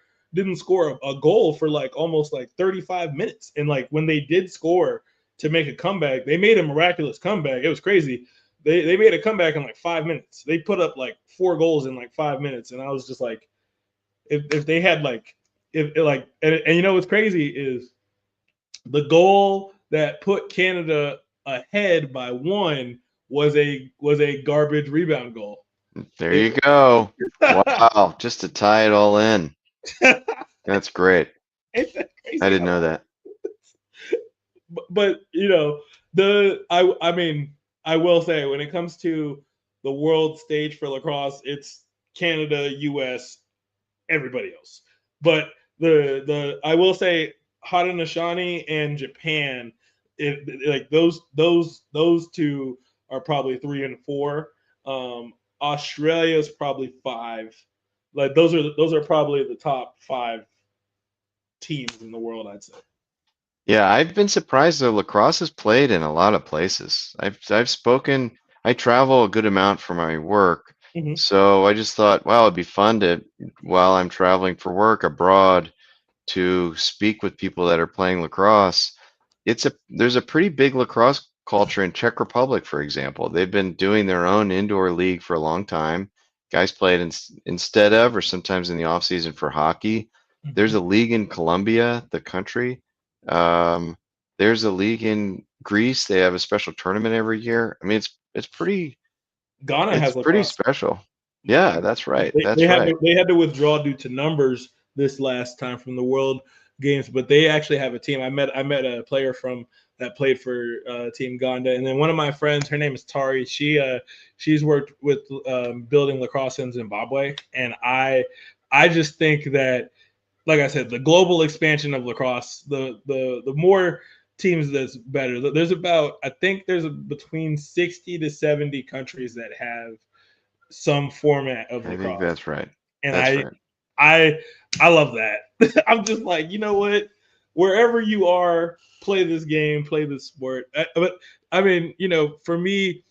a goal for like almost like 35 minutes, and like when they did score to make a comeback, they made a miraculous comeback. It was crazy. They made a comeback in like 5 minutes. They put up like 4 goals in like 5 minutes, and I was just like, if they had like if like and you know what's crazy is the goal that put Canada ahead by one was a garbage rebound goal. there It, you go. Wow, just to tie it all in. That's great. Ain't that I crazy? didn't know that. But you know I mean I will say when it comes to the world stage for lacrosse, it's Canada, U.S., everybody else. But the I will say Haudenosaunee and Japan, like those two are probably 3 and 4. Australia's probably 5. Like those are probably the top 5 teams in the world, I'd say. Yeah, I've been surprised though. Lacrosse is played in a lot of places. I've spoken. I travel a good amount for my work, Mm-hmm. so I just thought, wow, it'd be fun to, while I'm traveling for work abroad, to speak with people that are playing lacrosse. There's a pretty big lacrosse culture in Czech Republic, for example. They've been doing their own indoor league for a long time. Guys play it instead of, or sometimes in the off season for hockey. Mm-hmm. There's a league in Colombia, the country. Um, there's a league in Greece. They have a special tournament every year. I mean, Ghana it's has pretty lacrosse. special. Yeah, that's right. They That's had right. to withdraw due to numbers this last time from the World Games, but they actually have a team. I met a player from that played for Team Ghana, and then one of my friends, her name is Tari. She's worked with building lacrosse in Zimbabwe, and I just think that, like I said, the global expansion of lacrosse, the more teams, that's better. There's about, I think there's between 60 to 70 countries that have some format of I think lacrosse, that's right. and That's I right. I I love that. I'm just like, you know what? Wherever you are, play this game, play this sport. But I mean, for me,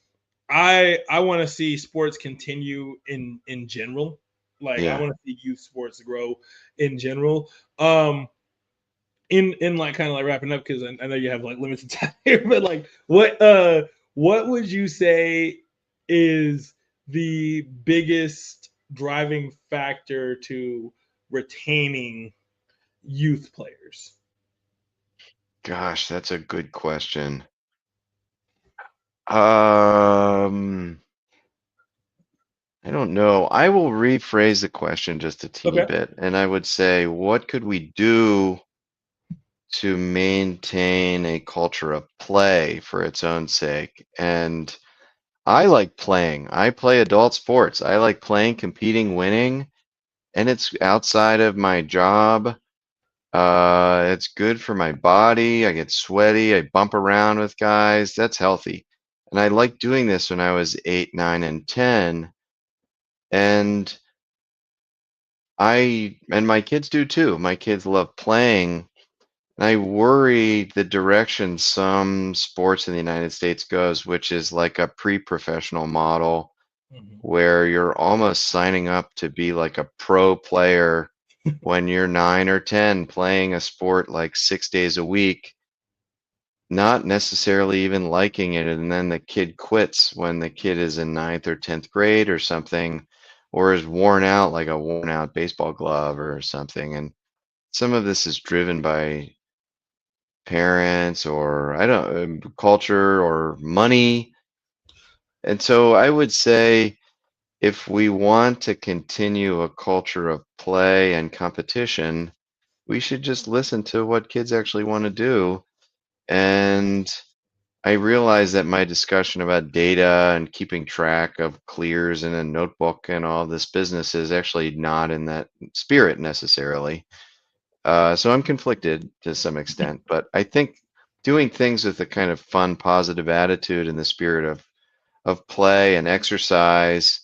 I want to see sports continue in general. Like I Yeah. want to see youth sports grow in general. In like kind of like wrapping up, because I know you have like limited time here, but like what would you say is the biggest driving factor to retaining youth players? Gosh, that's a good question. Um, I don't know. I will rephrase the question just a teeny Okay. bit, and I would say, what could we do to maintain a culture of play for its own sake? And I like playing. I play adult sports. I like playing, competing, winning, and it's outside of my job. It's good for my body. I get sweaty. I bump around with guys. That's healthy. And I liked doing this when I was 8, 9, and 10. And and my kids do too. My kids love playing. And I worry the direction some sports in the United States goes, which is like a pre-professional model Mhm. where you're almost signing up to be like a pro player when you're 9 or 10 playing a sport like 6 days a week, not necessarily even liking it, and then the kid quits when the kid is in ninth or 10th grade or something, or is worn out like a worn out baseball glove or something. And some of this is driven by parents, or I don't culture or money. And so I would say, if we want to continue a culture of play and competition, we should just listen to what kids actually want to do. And I realize that my discussion about data and keeping track of clears in a notebook and all this business is actually not in that spirit necessarily. So I'm conflicted to some extent, but I think doing things with a kind of fun, positive attitude in the spirit of play and exercise,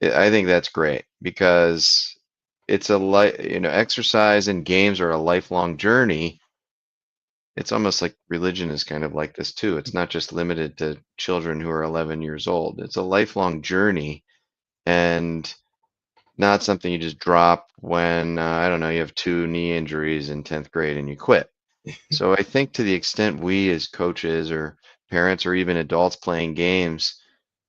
I think that's great because it's exercise and games are a lifelong journey. it's almost like religion is kind of like this too. It's not just limited to children who are 11 years old. It's a lifelong journey, and not something you just drop when I don't know, you have 2 knee injuries in 10th grade and you quit. So I think to the extent we as coaches or parents or even adults playing games,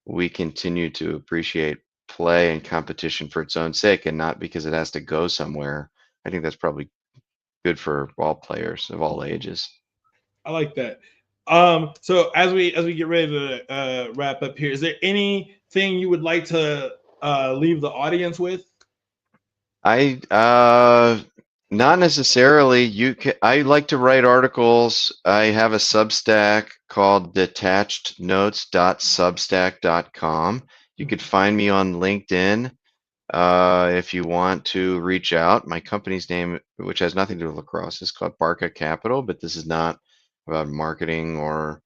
we continue to appreciate play and competition for its own sake and not because it has to go somewhere. I think that's probably good for all players of all ages. I like that. So as we get ready to wrap up here, is there anything you would like to leave the audience with? I not necessarily. I like to write articles. I have a Substack called detachednotes.substack.com. You could find me on LinkedIn if you want to reach out. My company's name, which has nothing to do with lacrosse, is called Barca Capital, but this is not about marketing or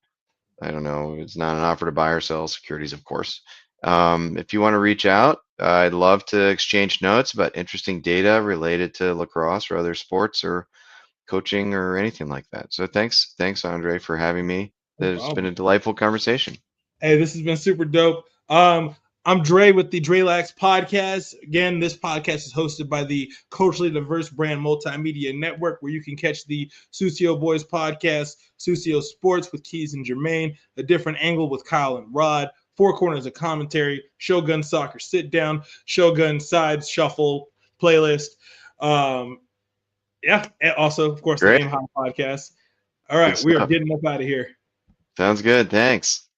I don't know. It's not an offer to buy or sell securities, of course. If you want to reach out, I'd love to exchange notes about interesting data related to lacrosse or other sports or coaching or anything like that. So thanks, Andre, for having me. No It's been problem. a delightful conversation. Hey, this has been super dope. I'm Dre with the Dre Lax podcast. Again, this podcast is hosted by the Culturally Diverse Brand Multimedia Network, where you can catch the Sucio Boys podcast, Sucio Sports with Keys and Jermaine, A Different Angle with Kyle and Rod, Four Corners of Commentary, Shogun Soccer Sit Down, Shogun Sides Shuffle playlist. Yeah, and also, of course, the Great. Aim High podcast. All Good right, we are stuff. getting up out of here. Sounds good. Thanks.